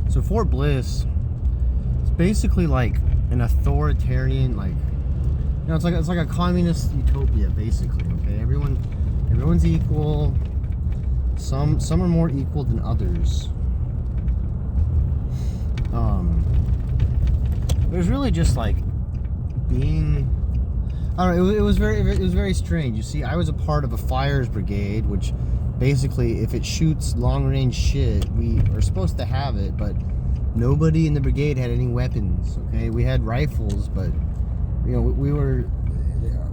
So Fort Bliss, it's basically like an authoritarian, like, you know, it's like a communist utopia, basically. Okay, everyone's equal. Some are more equal than others. It was really just like being. I don't know. It was very strange. You see, I was a part of a fires brigade, which basically, if it shoots long range shit, we are supposed to have it, but nobody in the brigade had any weapons. Okay, we had rifles, but you know,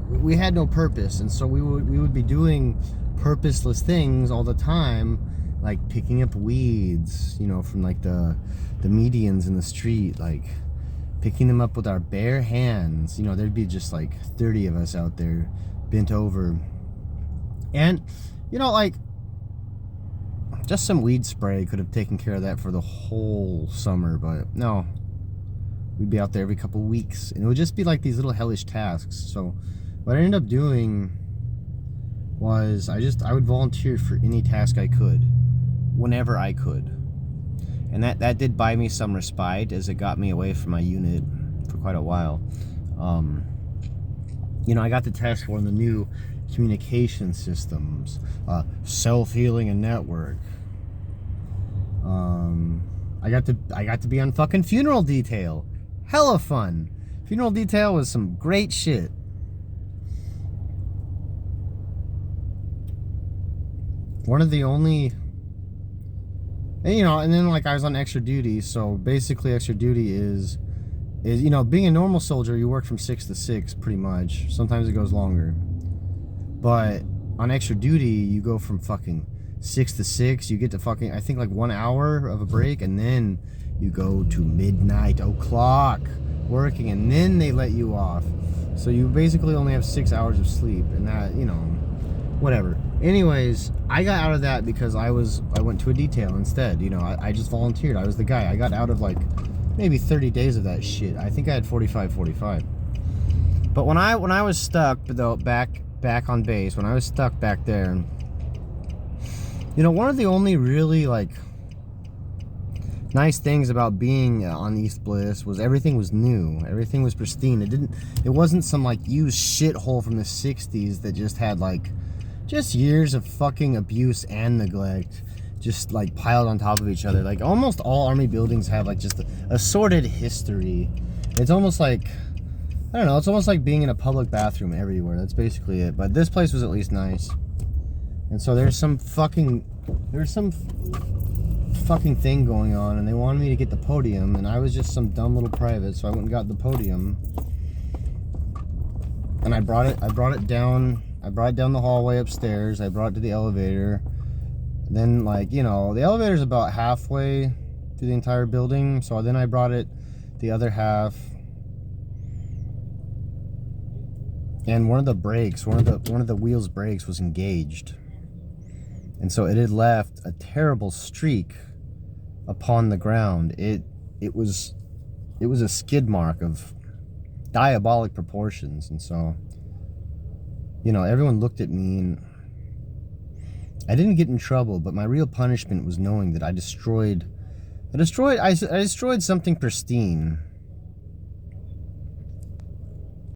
we had no purpose, and so we would be doing purposeless things all the time, like picking up weeds, you know, from like the medians in the street, like picking them up with our bare hands. You know, there'd be just like 30 of us out there bent over, and you know, like just some weed spray could have taken care of that for the whole summer, but no, we'd be out there every couple weeks, and it would just be like these little hellish tasks. So what I ended up doing was I would volunteer for any task I could, whenever I could. And that did buy me some respite, as it got me away from my unit for quite a while. You know, I got the test for the new communication systems, self-healing and network. I got to be on fucking funeral detail. Hella fun. Funeral detail was some great shit. One of the only, you know, and then like I was on extra duty, so basically extra duty is you know, being a normal soldier, you work from 6 to 6 pretty much. Sometimes it goes longer. But on extra duty, you go from fucking 6 to 6, you get to fucking, I think like 1 hour of a break, and then you go to midnight o'clock working, and then they let you off. So you basically only have 6 hours of sleep, and that, you know, whatever. Anyways, I got out of that because I went to a detail instead. You know, I just volunteered. I was the guy. I got out of like maybe 30 days of that shit. I think I had 45. But when I was stuck though, back on base, when I was stuck back there, you know, one of the only really like nice things about being on East Bliss was everything was new. Everything was pristine. It wasn't some like used shithole from the 60s that just had like just years of fucking abuse and neglect just like piled on top of each other. Like almost all army buildings have like just a sordid history. It's almost like, I don't know, it's almost like being in a public bathroom everywhere. That's basically it. But this place was at least nice. And so there's some fucking thing going on, and they wanted me to get the podium, and I was just some dumb little private, so I went and got the podium. And I brought it down the hallway upstairs. I brought it to the elevator. Then, like, you know, the elevator's about halfway through the entire building, so then I brought it the other half. And one of the wheel's brakes was engaged. And so it had left a terrible streak upon the ground. It was a skid mark of diabolic proportions. And so, you know, everyone looked at me, and I didn't get in trouble, but my real punishment was knowing that I destroyed something pristine.